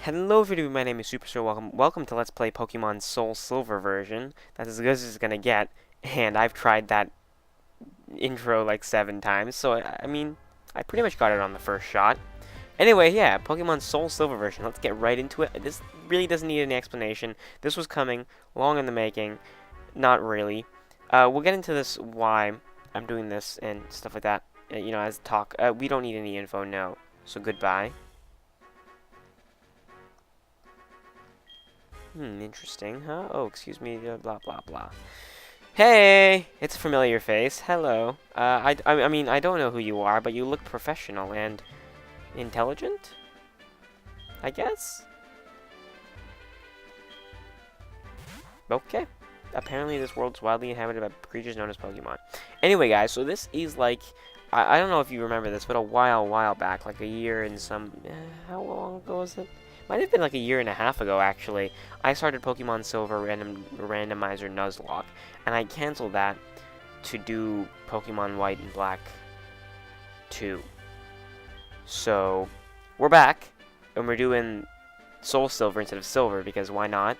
Hello video, my name is Superscrull. Welcome to Let's Play Pokemon SoulSilver version. That's as good as it's gonna get, and I've tried that intro like 7 times, so I mean, I pretty much got it on the first shot. Anyway, yeah, Pokemon SoulSilver version. Let's get right into it. This really doesn't need any explanation. This was coming, long in the making. Not really. We'll get into this, why I'm doing this, and stuff like that, as talk. We don't need any info, no. So goodbye. Interesting, huh? Oh, excuse me, blah, blah, blah. Hey! It's a familiar face. Hello. I mean, I don't know who you are, but you look professional and intelligent? I guess? Okay. Apparently this world's wildly inhabited by creatures known as Pokemon. Anyway, guys, so this is like... I don't know if you remember this, but a while back, like a year and some... how long ago was it? Might have been like a year and a half ago, actually. I started Pokemon Silver Randomizer Nuzlocke, and I canceled that to do Pokemon White and Black 2. So, we're back, and we're doing Soul Silver instead of Silver, because why not?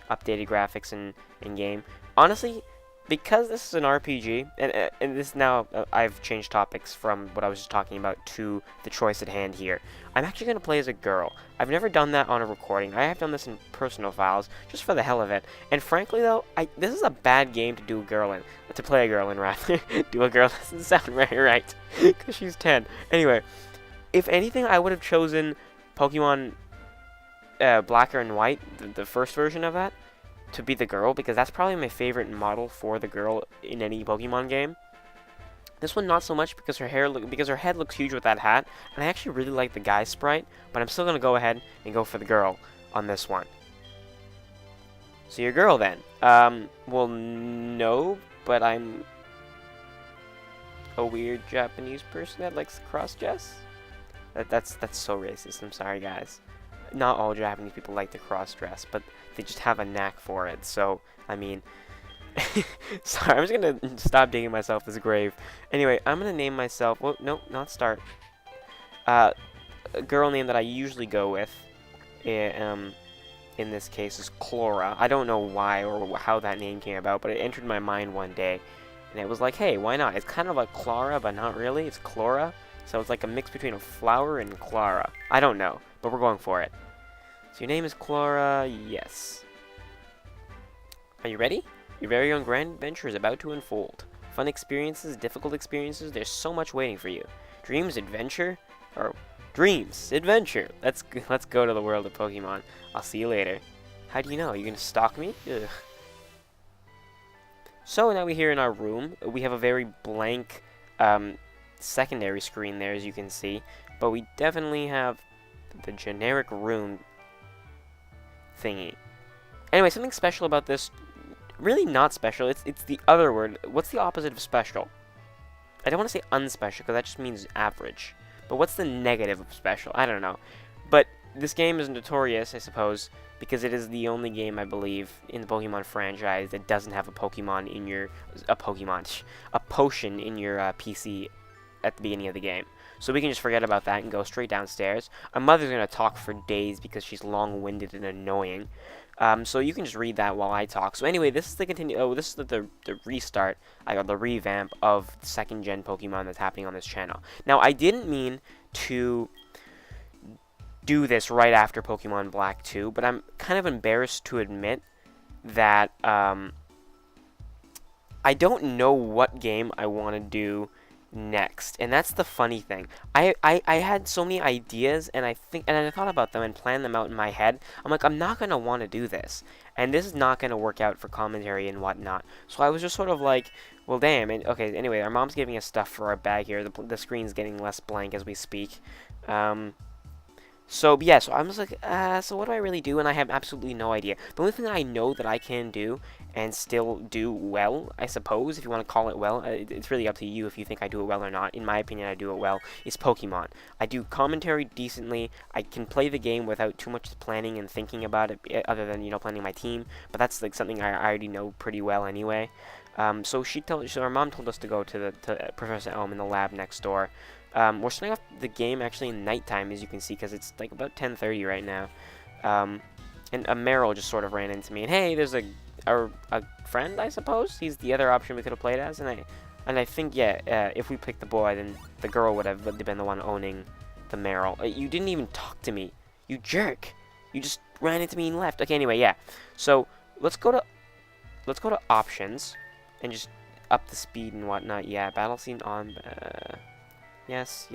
Updated graphics in game. Honestly, because this is an RPG, and this now, I've changed topics from what I was just talking about to the choice at hand here. I'm actually going to play as a girl. I've never done that on a recording. I have done this in personal files, just for the hell of it. And frankly, though, this is a bad game to do a girl in. To play a girl in, rather. Do a girl doesn't sound very right, because she's 10. Anyway, if anything, I would have chosen Pokemon Black and White, the first version of that, to be the girl, because that's probably my favorite model for the girl in any Pokemon game. This one not so much because her head looks huge with that hat, and I actually really like the guy sprite, but I'm still gonna go ahead and go for the girl on this one. So you're a girl then. Well, no, but I'm a weird Japanese person that likes to cross-dress. That's so racist. I'm sorry, guys. Not all Japanese people like to cross-dress, but they just have a knack for it. So, I mean, sorry, I'm just gonna stop digging myself this grave. Anyway, I'm gonna name myself. Well, no, not start. A girl name that I usually go with, in this case, is Clora. I don't know why or how that name came about, but it entered my mind one day, and it was like, hey, why not? It's kind of like Clara, but not really. It's Clora, so it's like a mix between a flower and Clara. I don't know, but we're going for it. So your name is Clora, yes. Are you ready? Your very own grand adventure is about to unfold. Fun experiences, difficult experiences, there's so much waiting for you. Dreams, adventure, or dreams, adventure. Let's go to the world of Pokemon. I'll see you later. How do you know? Are you gonna stalk me? Ugh. So now we're here in our room. We have a very blank secondary screen there, as you can see, but we definitely have the generic room thingy. Anyway, something special about this, really not special, it's the other word. What's the opposite of special? I don't want to say unspecial, because that just means average. But what's the negative of special? I don't know. But this game is notorious, I suppose, because it is the only game, I believe, in the Pokemon franchise that doesn't have a potion in your PC at the beginning of the game. So we can just forget about that and go straight downstairs. Our mother's going to talk for days because she's long-winded and annoying. So you can just read that while I talk. So anyway, this is the restart, the revamp of 2nd gen Pokemon that's happening on this channel. Now, I didn't mean to do this right after Pokemon Black 2, but I'm kind of embarrassed to admit that I don't know what game I want to do next, and that's the funny thing. I had so many ideas, and I thought about them and planned them out in my head. I'm like, I'm not gonna want to do this, and this is not gonna work out for commentary and whatnot. So I was just sort of like, well, damn. And okay, anyway, our mom's giving us stuff for our bag here. The screen's getting less blank as we speak. So yeah, so I'm just like, so what do I really do? And I have absolutely no idea. The only thing that I know that I can do and still do well, I suppose, if you want to call it well, it's really up to you if you think I do it well or not. In my opinion, I do it well, is Pokemon. I do commentary decently. I can play the game without too much planning and thinking about it, other than, planning my team. But that's like something I already know pretty well anyway. So our mom told us to go to Professor Elm in the lab next door. We're starting off the game actually in nighttime, as you can see, because it's like about 10:30 right now. And a Meryl just sort of ran into me. And hey, there's a friend, I suppose. He's the other option we could have played as. And I think, yeah, if we picked the boy, then the girl would have been the one owning the Meryl. You didn't even talk to me. You jerk. You just ran into me and left. Okay, anyway, yeah. So let's go to options and just up the speed and whatnot. Yeah, battle scene on. Yes.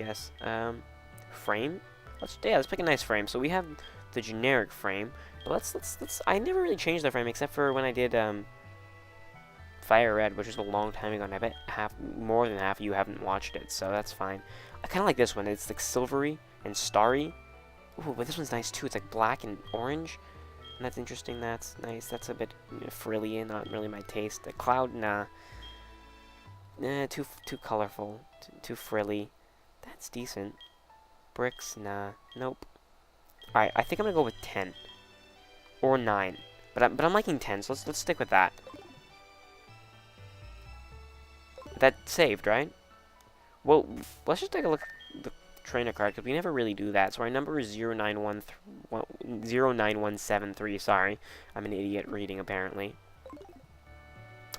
Frame. Let's pick a nice frame. So we have the generic frame. But let's. I never really changed the frame except for when I did Fire Red, which was a long time ago, and I bet more than half of you haven't watched it, so that's fine. I kind of like this one. It's like silvery and starry. Ooh, but this one's nice too. It's like black and orange, and that's interesting. That's nice. That's a bit frilly and not really my taste. The cloud, nah. Too colorful, too frilly. That's decent. Bricks, nah. Nope. All right, I think I'm gonna go with 10 or 9, but I'm liking 10, so let's stick with that. That saved, right? Well, let's just take a look at the trainer card, because we never really do that. So our number is 09173, sorry. I'm an idiot reading, apparently.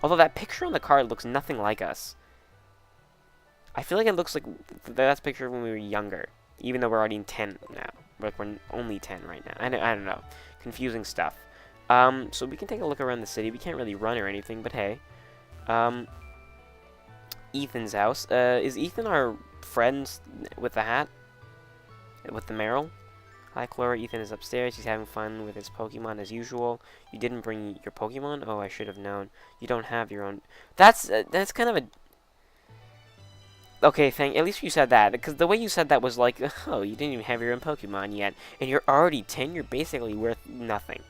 Although that picture on the card looks nothing like us. I feel like it looks like that's a picture when we were younger, even though we're already 10 now. Like, we're only 10 right now. I don't know. Confusing stuff. So we can take a look around the city. We can't really run or anything, but hey. Ethan's house. Is Ethan our friend with the hat? With the Meryl? Hi, Clora. Ethan is upstairs. He's having fun with his Pokemon as usual. You didn't bring your Pokemon? Oh, I should have known. You don't have your own. That's kind of a... Okay, at least you said that, because the way you said that was like, oh, you didn't even have your own Pokemon yet, and you're already 10. You're basically worth nothing.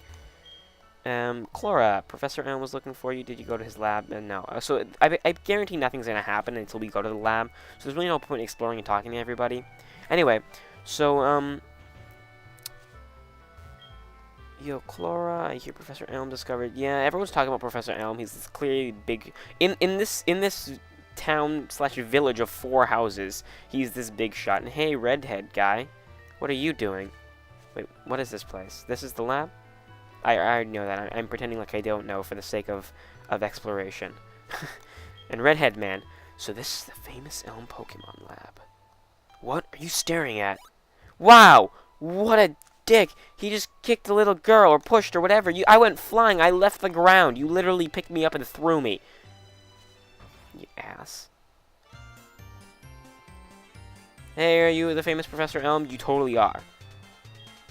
Clora, Professor Elm was looking for you. Did you go to his lab? No. So I guarantee nothing's gonna happen until we go to the lab. So there's really no point in exploring and talking to everybody. Anyway, so yo, Clora, I hear Professor Elm discovered. Yeah, everyone's talking about Professor Elm. He's clearly big in this town / village of 4 houses. He's this big shot. And hey, redhead guy, what are you doing? Wait, what is this place? This is the lab? I already know that. I'm pretending like I don't know for the sake of exploration. And Redhead Man. So this is the famous Elm Pokemon Lab. What are you staring at? Wow! What a dick! He just kicked a little girl or pushed or whatever. I went flying. I left the ground. You literally picked me up and threw me. You ass. Hey, are you the famous Professor Elm? You totally are.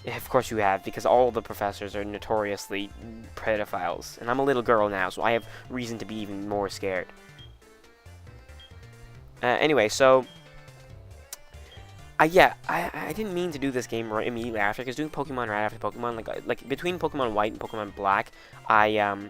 Yeah, of course you have, because all the professors are notoriously pedophiles. And I'm a little girl now, so I have reason to be even more scared. Anyway, so... yeah, I didn't mean to do this game right immediately after, because doing Pokemon right after Pokemon, like between Pokemon White and Pokemon Black, I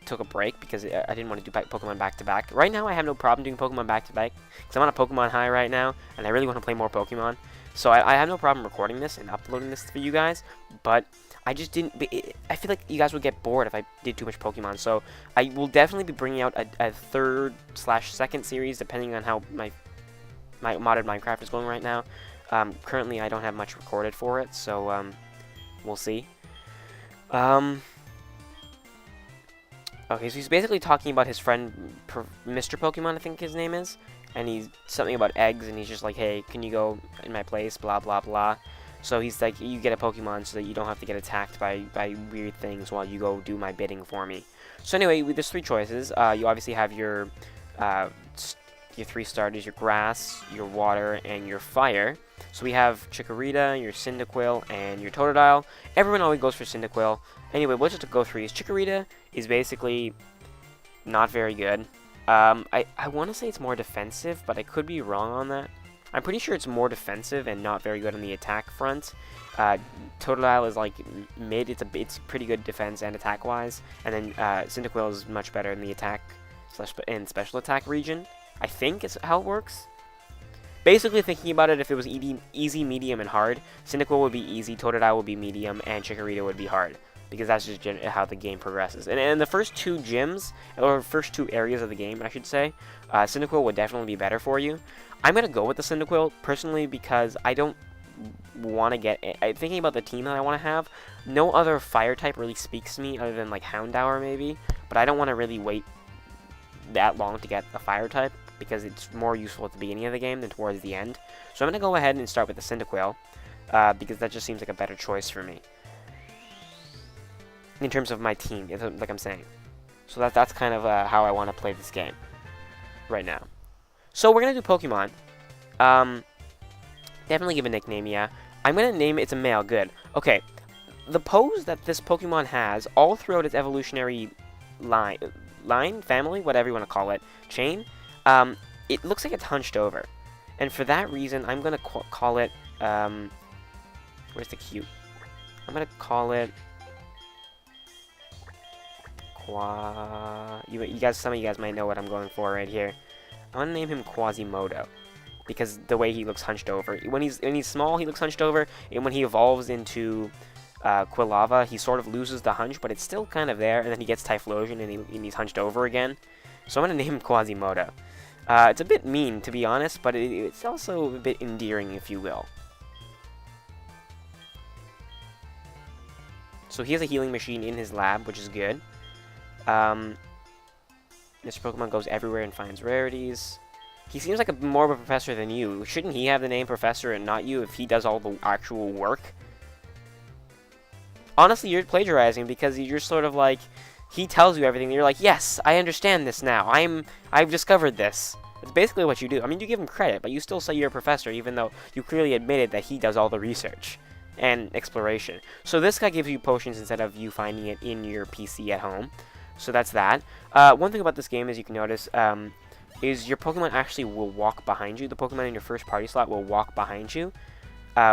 took a break because I didn't want to do Pokemon back-to-back. Right now, I have no problem doing Pokemon back-to-back, because I'm on a Pokemon high right now, and I really want to play more Pokemon. So I have no problem recording this and uploading this for you guys, but I just didn't... I feel like you guys would get bored if I did too much Pokemon, so I will definitely be bringing out a third / second series, depending on how my modded Minecraft is going right now. Currently, I don't have much recorded for it, so we'll see. Okay, so he's basically talking about his friend, Mr. Pokemon, I think his name is. And he's something about eggs, and he's just like, hey, can you go in my place, blah, blah, blah. So he's like, you get a Pokemon so that you don't have to get attacked by weird things while you go do my bidding for me. So anyway, there's 3 choices. You obviously have your 3 starters, your grass, your water, and your fire. So we have Chikorita, your Cyndaquil, and your Totodile. Everyone always goes for Cyndaquil. Anyway, we'll just go through these. Chikorita is basically not very good. I want to say it's more defensive, but I could be wrong on that. I'm pretty sure it's more defensive and not very good on the attack front. Totodile is like mid. It's pretty good defense and attack wise, and then Cyndaquil is much better in the attack and special attack region. I think is how it works. Basically, thinking about it, if it was easy, medium, and hard, Cyndaquil would be easy, Totodile would be medium, and Chikorita would be hard. Because that's just how the game progresses. And in the first 2 gyms, or first 2 areas of the game, I should say, Cyndaquil would definitely be better for you. I'm going to go with the Cyndaquil, personally, because I don't want to get... thinking about the team that I want to have, no other fire type really speaks to me other than, like, Houndour maybe. But I don't want to really wait that long to get a fire type, because it's more useful at the beginning of the game than towards the end. So I'm going to go ahead and start with the Cyndaquil, because that just seems like a better choice for me. In terms of my team, like I'm saying. So that's kind of how I want to play this game right now. So we're going to do Pokemon. Definitely give a nickname, yeah. I'm going to name it, it's a male, good. Okay, the pose that this Pokemon has all throughout its evolutionary line, family, whatever you want to call it, chain, it looks like it's hunched over. And for that reason, I'm going to call it, where's the cute? I'm going to call it, some of you guys might know what I'm going for right here. I'm going to name him Quasimodo, because the way he looks hunched over. When he's small, he looks hunched over, and when he evolves into Quilava, he sort of loses the hunch, but it's still kind of there, and then he gets Typhlosion, and he's hunched over again. So I'm going to name him Quasimodo. It's a bit mean, to be honest, but it's also a bit endearing, if you will. So he has a healing machine in his lab, which is good. Mr. Pokemon goes everywhere and finds rarities. He seems like more of a professor than you. Shouldn't he have the name Professor and not you if he does all the actual work? Honestly, you're plagiarizing because you're sort of like, he tells you everything and you're like, yes, I understand this now. I've discovered this. That's basically what you do. I mean, you give him credit, but you still say you're a professor even though you clearly admitted that he does all the research and exploration. So this guy gives you potions instead of you finding it in your PC at home. So that's that. One thing about this game, as you can notice, is your Pokemon actually will walk behind you. The Pokemon in your first party slot will walk behind you,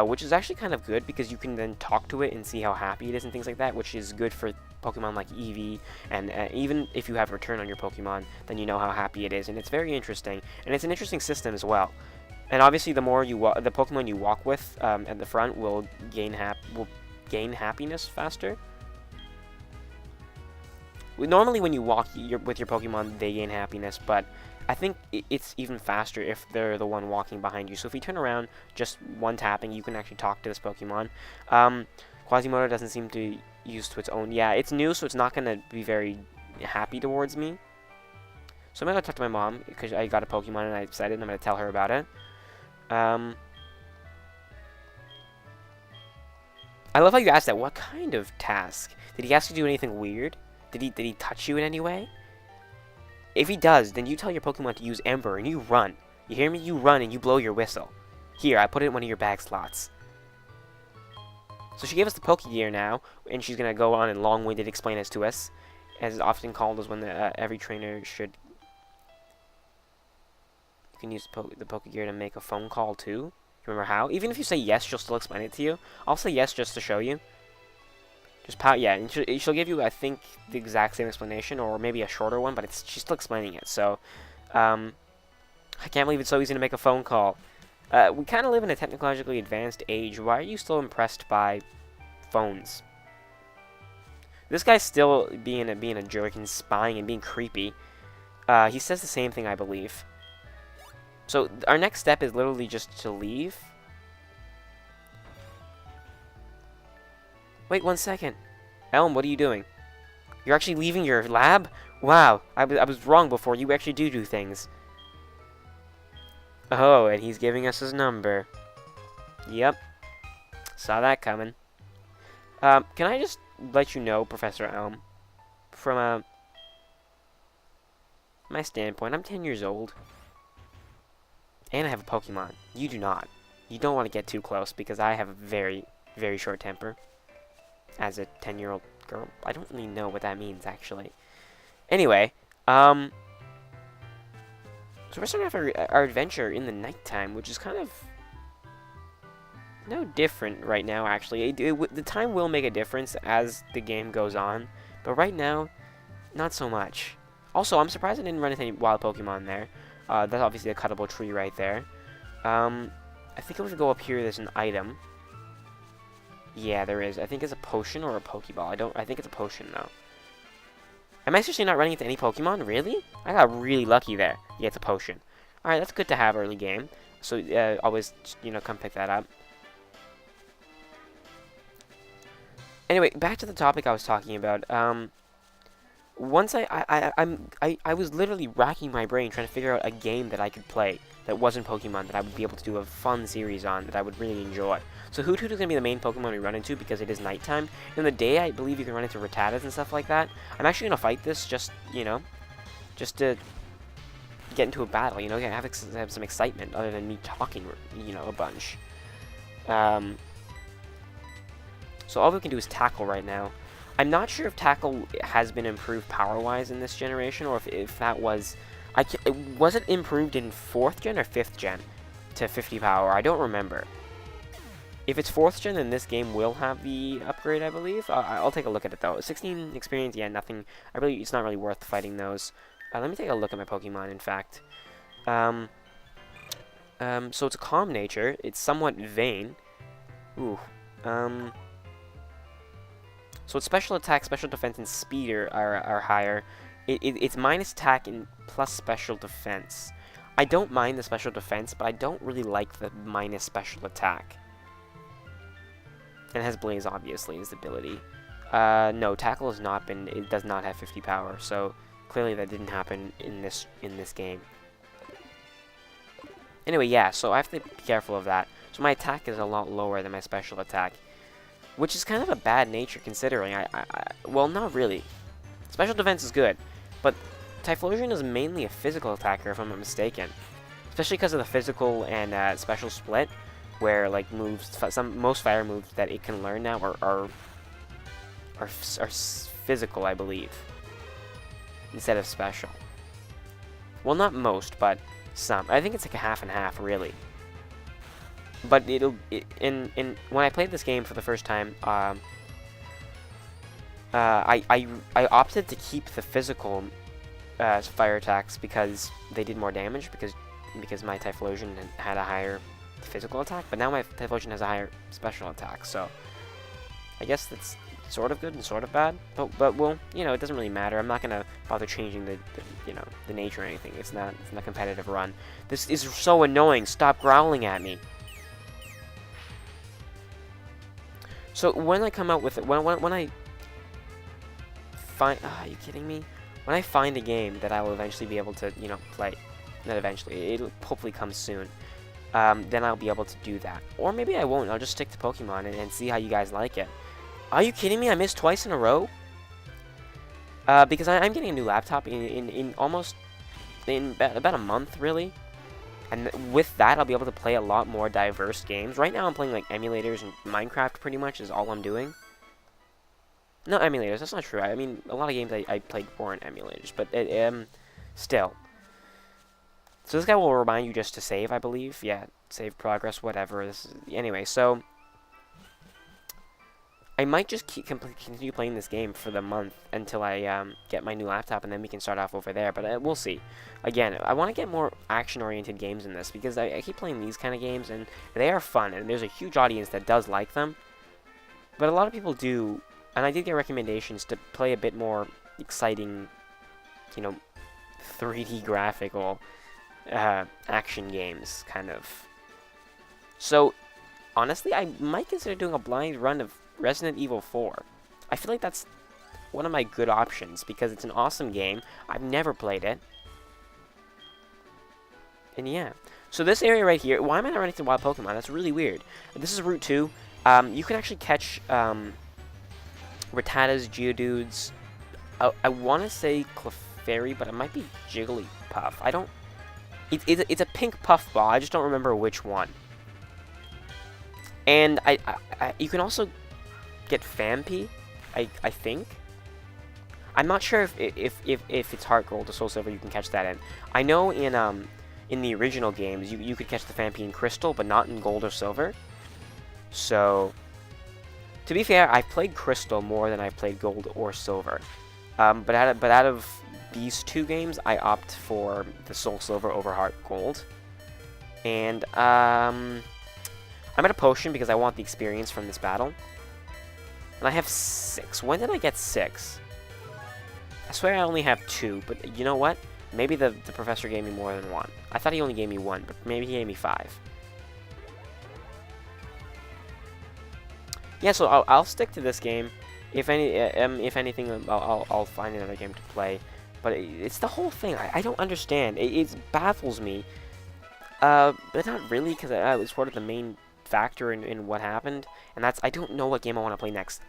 which is actually kind of good because you can then talk to it and see how happy it is and things like that, which is good for Pokemon like Eevee, and even if you have Return on your Pokemon, then you know how happy it is, and it's very interesting, and it's an interesting system as well. And obviously, the more you the Pokemon you walk with at the front will gain happiness faster. Normally, when you walk with your Pokemon, they gain happiness, but I think it's even faster if they're the one walking behind you. So if you turn around, just one tapping, you can actually talk to this Pokemon. Quasimodo doesn't seem to use to its own. Yeah, it's new, so it's not going to be very happy towards me. So I'm going to talk to my mom, because I got a Pokemon and I decided I'm going to tell her about it. I love how you asked that. What kind of task? Did he ask you to do anything weird? Did he touch you in any way? If he does, then you tell your Pokemon to use Ember and you run. You hear me? You run and you blow your whistle. Here, I put it in one of your bag slots. So she gave us the Pokegear now, and she's going to go on and long-winded explain this to us, as is often called as when every trainer should. You can use the Pokegear to make a phone call too. Remember how? Even if you say yes, she'll still explain it to you. I'll say yes just to show you. Just yeah, and she'll give you, I think, the exact same explanation, or maybe a shorter one, but she's still explaining it, so, I can't believe it's so easy to make a phone call. We kind of live in a technologically advanced age. Why are you still impressed by phones? This guy's still being a jerk and spying and being creepy. He says the same thing, I believe. So, our next step is literally just to leave. Wait 1 second. Elm, what are you doing? You're actually leaving your lab? Wow, I was wrong before. You actually do things. Oh, and he's giving us his number. Yep. Saw that coming. Can I just let you know, Professor Elm, from my standpoint, I'm 10 years old. And I have a Pokemon. You do not. You don't want to get too close because I have a very, very short temper. As a 10-year-old girl. I don't really know what that means, actually. Anyway, so we're starting off our adventure in the nighttime, which is kind of no different right now, actually. The time will make a difference as the game goes on, but right now, not so much. Also, I'm surprised I didn't run into any wild Pokemon there. That's obviously a cuttable tree right there. I think I'm going to go up here, there's an item. Yeah, there is. I think it's a potion or a Pokeball. I think it's a potion, though. Am I seriously not running into any Pokemon? Really? I got really lucky there. Yeah, it's a potion. Alright, that's good to have early game. So, always, come pick that up. Anyway, back to the topic I was talking about. Once I was literally racking my brain trying to figure out a game that I could play that wasn't Pokemon that I would be able to do a fun series on that I would really enjoy. So Hoot Hoot is going to be the main Pokemon we run into because it is nighttime. In the day, I believe you can run into Rattatas and stuff like that. I'm actually going to fight this just, just to get into a battle, have some excitement other than me talking, a bunch. So all we can do is tackle right now. I'm not sure if tackle has been improved power-wise in this generation, or if that was... was it improved in 4th gen or 5th gen to 50 power? I don't remember. If it's 4th gen, then this game will have the upgrade, I believe. I'll take a look at it, though. 16 experience, yeah, nothing... it's not really worth fighting those. Let me take a look at my Pokemon, in fact. So it's a calm nature. It's somewhat vain. Ooh. So its special attack, special defense, and speed are higher. It's minus attack and plus special defense. I don't mind the special defense, but I don't really like the minus special attack. And it has Blaze, obviously, as ability. No, Tackle has not been... It does not have 50 power, so clearly that didn't happen in this game. Anyway, yeah, so I have to be careful of that. So my attack is a lot lower than my special attack. Which is kind of a bad nature, considering well, not really. Special defense is good, but Typhlosion is mainly a physical attacker, if I'm not mistaken. Especially because of the physical and special split, where like most fire moves that it can learn now are physical, I believe, instead of special. Well, not most, but some. I think it's like a half and half, really. But when I played this game for the first time, I opted to keep the physical fire attacks because they did more damage because my Typhlosion had a higher physical attack, but now my Typhlosion has a higher special attack. So I guess that's sort of good and sort of bad. But well, it doesn't really matter. I'm not gonna bother changing the nature or anything. It's not a competitive run. This is so annoying. Stop growling at me. So when I come out with it, when I find, are you kidding me? When I find a game that I will eventually be able to, play, not eventually, it'll hopefully come soon, then I'll be able to do that. Or maybe I won't. I'll just stick to Pokemon and see how you guys like it. Are you kidding me? I missed twice in a row? Because I'm getting a new laptop in about a month, really. And with that, I'll be able to play a lot more diverse games. Right now, I'm playing, like, emulators and Minecraft, pretty much, is all I'm doing. No, emulators, that's not true. I mean, a lot of games I played weren't emulators, but, still. So this guy will remind you just to save, I believe. Yeah, save progress, whatever. Anyway, so I might just continue playing this game for the month until I get my new laptop, and then we can start off over there. But we'll see. Again, I want to get more action-oriented games in this, because I keep playing these kind of games, and they are fun, and there's a huge audience that does like them. But a lot of people do, and I did get recommendations to play a bit more exciting, 3D graphical action games, kind of. So, honestly, I might consider doing a blind run of Resident Evil 4. I feel like that's one of my good options, because it's an awesome game. I've never played it. And yeah. So this area right here, why am I not running into wild Pokemon? That's really weird. This is Route 2. You can actually catch Rattatas, Geodudes. I want to say Clefairy, but it might be Jigglypuff. I don't... It's a pink puff ball. I just don't remember which one. And you can also get Phanpy, I think. I'm not sure if it's Heart Gold or Soul Silver you can catch that in. I know in the original games you could catch the Phanpy in Crystal, but not in Gold or Silver. So, to be fair, I've played Crystal more than I've played Gold or Silver. But out of these two games, I opt for the Soul Silver over Heart Gold. And I'm at a potion because I want the experience from this battle. And I have 6. When did I get 6? I swear I only have 2, but you know what? Maybe the professor gave me more than 1. I thought he only gave me 1, but maybe he gave me 5. yeah, so I'll stick to this game. If anything, I'll find another game to play. But it's the whole thing. I don't understand. It baffles me. But not really, because it was sort of the main factor in what happened. And that's, I don't know what game I want to play next.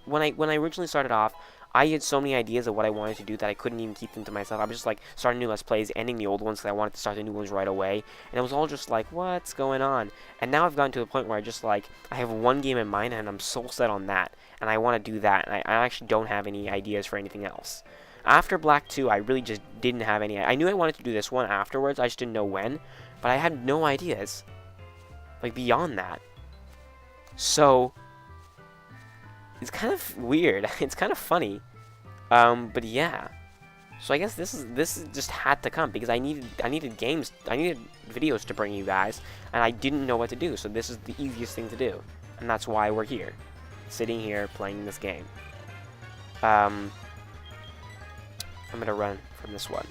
When I originally started off, I had so many ideas of what I wanted to do that I couldn't even keep them to myself. I was just like starting new Let's Plays, ending the old ones because I wanted to start the new ones right away. And it was all just like, what's going on? And now I've gotten to a point where I have one game in mind and I'm so set on that. And I want to do that. And I actually don't have any ideas for anything else. After Black 2, I really just didn't have any. I knew I wanted to do this one afterwards. I just didn't know when. But I had no ideas. Like, beyond that. So it's kind of weird. It's kind of funny. But yeah. So I guess this just had to come because I needed videos to bring you guys, and I didn't know what to do. So this is the easiest thing to do, and that's why we're here, sitting here playing this game. I'm gonna run from this one.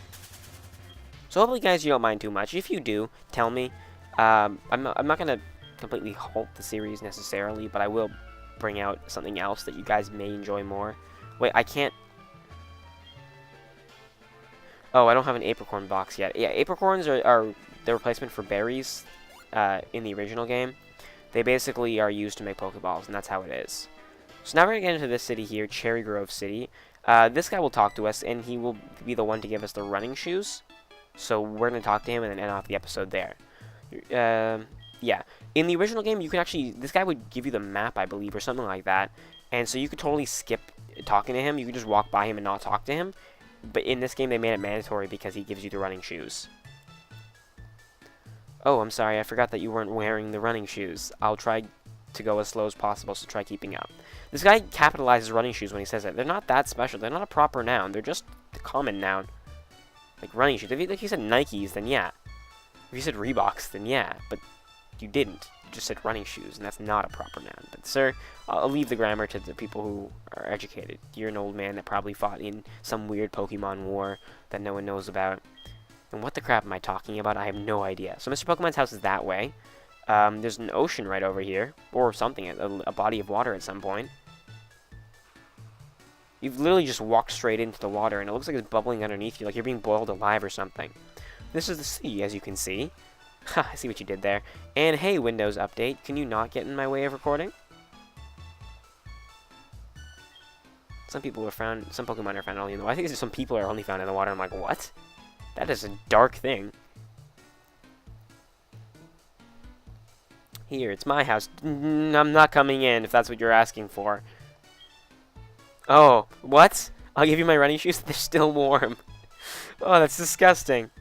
So hopefully, guys, you don't mind too much. If you do, tell me. I'm not gonna completely halt the series necessarily, but I will bring out something else that you guys may enjoy more. Wait, I can't. Oh, I don't have an apricorn box yet. Yeah, apricorns are the replacement for berries in the original game. They basically are used to make Pokeballs, and that's how it is. So now we're going to get into this city here, Cherry Grove City. This guy will talk to us, and he will be the one to give us the running shoes. So we're going to talk to him and then end off the episode there. Yeah. In the original game, you can actually... This guy would give you the map, I believe, or something like that. And so you could totally skip talking to him. You could just walk by him and not talk to him. But in this game, they made it mandatory because he gives you the running shoes. Oh, I'm sorry. I forgot that you weren't wearing the running shoes. I'll try to go as slow as possible, so try keeping up. This guy capitalizes running shoes when he says it. They're not that special. They're not a proper noun. They're just a common noun. Like running shoes. If you said Nikes, then yeah. If you said Reeboks, then yeah. But you didn't. You just said running shoes, and that's not a proper noun. But sir, I'll leave the grammar to the people who are educated. You're an old man that probably fought in some weird Pokemon war that no one knows about. And what the crap am I talking about? I have no idea. So Mr. Pokemon's house is that way. There's an ocean right over here. Or something, a body of water at some point. You've literally just walked straight into the water, and it looks like it's bubbling underneath you, like you're being boiled alive or something. This is the sea, as you can see. Ha, I see what you did there. And hey, Windows Update, can you not get in my way of recording? Some Pokemon are found only in the water. I think some people are only found in the water. I'm like, what? That is a dark thing. Here, it's my house. I'm not coming in, if that's what you're asking for. Oh, what? I'll give you my running shoes. They're still warm. Oh, that's disgusting.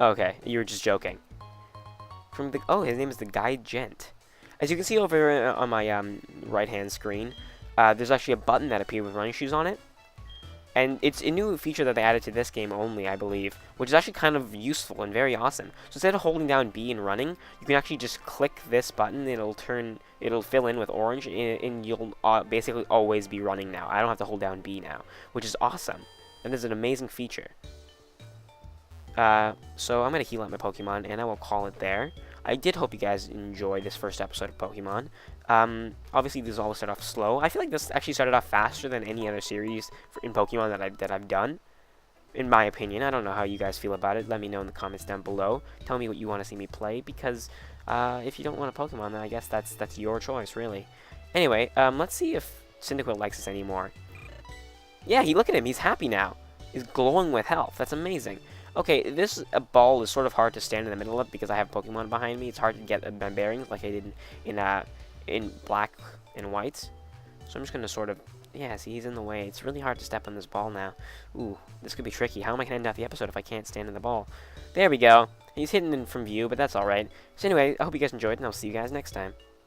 Okay, you were just joking. Oh, his name is the Guide Gent. As you can see over on my right-hand screen, there's actually a button that appeared with running shoes on it. And it's a new feature that they added to this game only, I believe, which is actually kind of useful and very awesome. So instead of holding down B and running, you can actually just click this button, it'll fill in with orange, and you'll basically always be running now. I don't have to hold down B now, which is awesome. And this is an amazing feature. So I'm going to heal up my Pokemon, and I will call it there. I did hope you guys enjoyed this first episode of Pokemon. Obviously, these always start off slow. I feel like this actually started off faster than any other series in Pokemon that I've done, in my opinion. I don't know how you guys feel about it. Let me know in the comments down below. Tell me what you want to see me play, because if you don't want a Pokemon, then I guess that's your choice, really. Anyway, let's see if Cyndaquil likes us anymore. Yeah, look at him. He's happy now. He's glowing with health. That's amazing. Okay, this ball is sort of hard to stand in the middle of because I have Pokemon behind me. It's hard to get my bearings like I did in black and white. So I'm just going to sort of... Yeah, see, he's in the way. It's really hard to step on this ball now. Ooh, this could be tricky. How am I going to end off the episode if I can't stand in the ball? There we go. He's hidden from view, but that's alright. So anyway, I hope you guys enjoyed, and I'll see you guys next time.